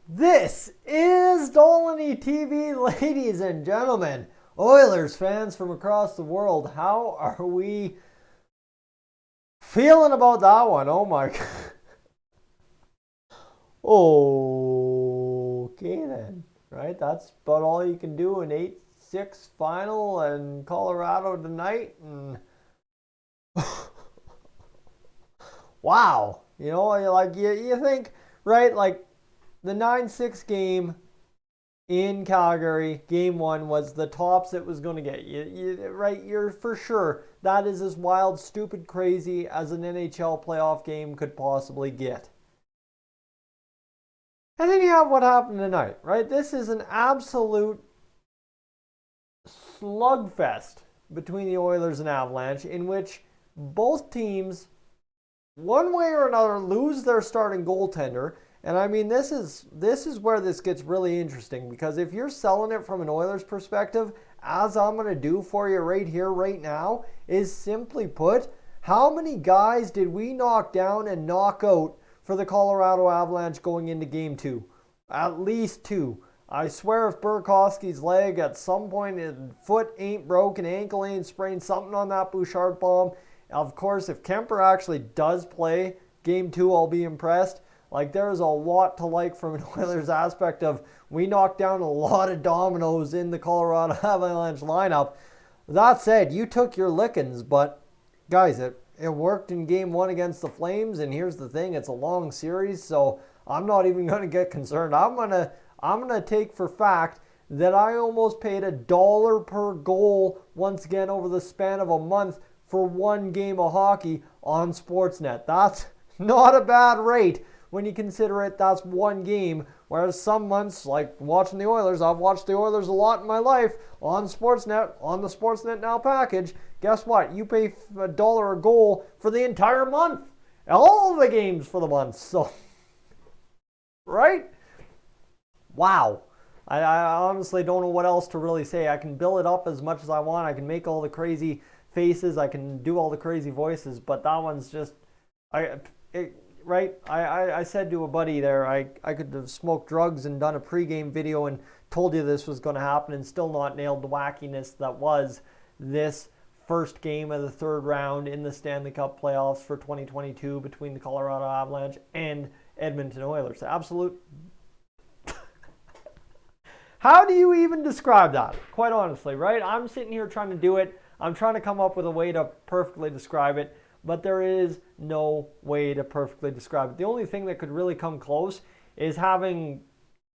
This is Dolynny TV, ladies and gentlemen. Oilers fans from across the world, how are we feeling about that one? Oh my God. Okay then, right? That's about all you can do in 8-6 final in Colorado tonight. And wow, you think, right? Like the 9-6 game in Calgary, game one was the tops it was going to get. Right? You're for sure that is as wild, stupid, crazy as an NHL playoff game could possibly get. And then you have what happened tonight, right? This is an absolute slugfest between the Oilers and Avalanche in which both teams, one way or another, lose their starting goaltender. And I mean, this is where this gets really interesting, because if you're selling it from an Oilers perspective, as I'm going to do for you right here, right now, is simply put, how many guys did we knock down and knock out for the Colorado Avalanche going into game two? At least two. I swear if Burakovsky's leg at some point, his foot ain't broken, ankle ain't sprained, something on that Bouchard bomb. Of course, if Kemper actually does play game two, I'll be impressed. Like, there's a lot to like from an Oilers aspect of we knocked down a lot of dominoes in the Colorado Avalanche lineup. That said, you took your lickings, but guys, it worked in game one against the Flames, and here's the thing, it's a long series, so I'm not even going to get concerned. I'm gonna take for fact that I almost paid $1 per goal once again over the span of a month for one game of hockey on Sportsnet. That's not a bad rate when you consider it. That's one game, whereas some months, like watching the Oilers, I've watched the Oilers a lot in my life on Sportsnet, on the Sportsnet Now package. Guess what? You pay $1 a goal for the entire month. All the games for the month. So, right? Wow. I honestly don't know what else to really say. I can build it up as much as I want. I can make all the crazy faces. I can do all the crazy voices. But that one's just... right? I said to a buddy there, I could have smoked drugs and done a pregame video and told you this was going to happen and still not nailed the wackiness that was this first game of the third round in the Stanley Cup playoffs for 2022 between the Colorado Avalanche and Edmonton Oilers. Absolute... How do you even describe that? Quite honestly, right? I'm sitting here trying to do it. I'm trying to come up with a way to perfectly describe it. But there is no way to perfectly describe it. The only thing that could really come close is having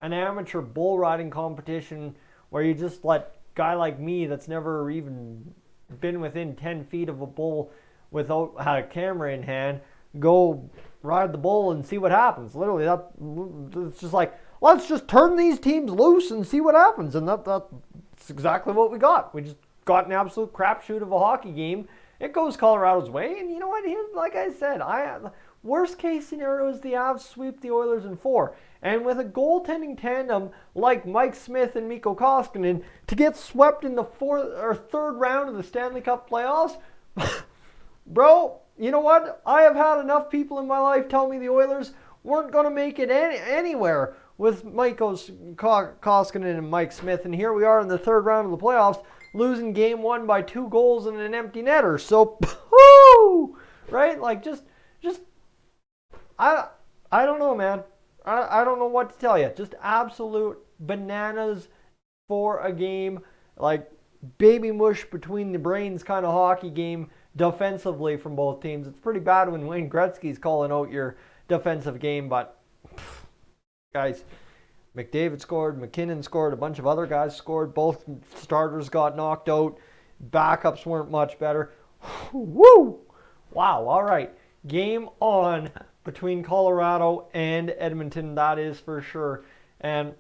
an amateur bull riding competition where you just let a guy like me that's never even been within 10 feet of a bull without a camera in hand go ride the bull and see what happens. Literally, it's just like, let's just turn these teams loose and see what happens. And that's exactly what we got. We just got an absolute crapshoot of a hockey game. It goes Colorado's way, and you know what? Like I said, worst case scenario is the Avs sweep the Oilers in 4. And with a goaltending tandem like Mike Smith and Mikko Koskinen to get swept in the fourth or third round of the Stanley Cup playoffs, bro, you know what? I have had enough people in my life tell me the Oilers weren't going to make it anywhere with Mikko Koskinen and Mike Smith, and here we are in the third round of the playoffs, losing game one by 2 goals and an empty netter. So, whoo, right? Like, just, I don't know, man. I don't know what to tell you. Just absolute bananas for a game, like baby mush between the brains kind of hockey game defensively from both teams. It's pretty bad when Wayne Gretzky's calling out your defensive game, but guys, McDavid scored, McKinnon scored, a bunch of other guys scored. Both starters got knocked out. Backups weren't much better. Woo! Wow, all right. Game on between Colorado and Edmonton, that is for sure. And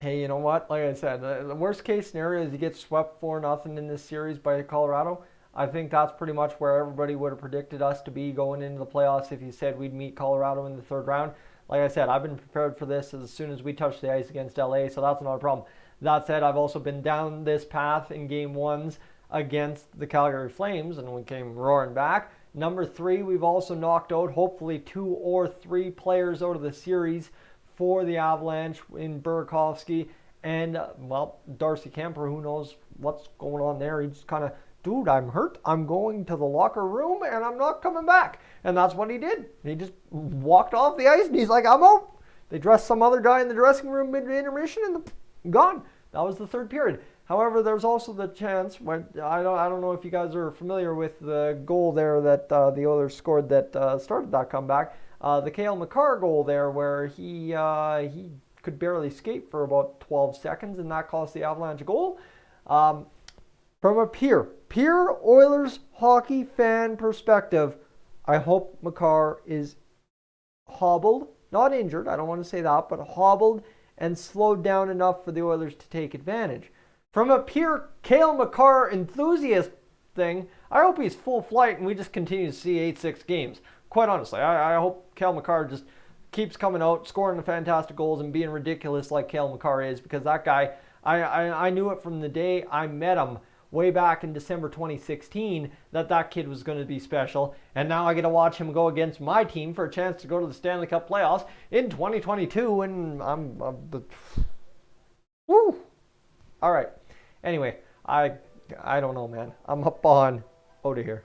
hey, you know what? Like I said, the worst case scenario is you get swept 4-0 in this series by Colorado. I think that's pretty much where everybody would have predicted us to be going into the playoffs if you said we'd meet Colorado in the third round. Like I said, I've been prepared for this as soon as we touch the ice against LA, so that's not a problem. That said, I've also been down this path in game ones against the Calgary Flames, and we came roaring back. Number 3, we've also knocked out hopefully 2 or 3 players out of the series for the Avalanche in Burakovsky. And, Darcy Kemper, who knows what's going on there. He's kind of, dude, I'm hurt. I'm going to the locker room, and I'm not coming back. And that's what he did. He just walked off the ice, and he's like, I'm out. They dressed some other guy in the dressing room mid-intermission, and gone. That was the third period. However, there's also the chance when I don't know if you guys are familiar with the goal there that the Oilers scored that started that comeback. The Cale Makar goal there, where he could barely skate for about 12 seconds, and that cost the Avalanche a goal. From a pure Oilers hockey fan perspective, I hope Makar is hobbled, not injured, I don't want to say that, but hobbled and slowed down enough for the Oilers to take advantage. From a pure Cale Makar enthusiast thing, I hope he's full flight and we just continue to see 8-6 games. Quite honestly, I hope Cale Makar just keeps coming out, scoring the fantastic goals and being ridiculous like Cale Makar is, because that guy, I knew it from the day I met him way back in December 2016 that kid was going to be special, and now I get to watch him go against my team for a chance to go to the Stanley Cup playoffs in 2022, and woo! All right. Anyway, I don't know, man. I'm up on out of here.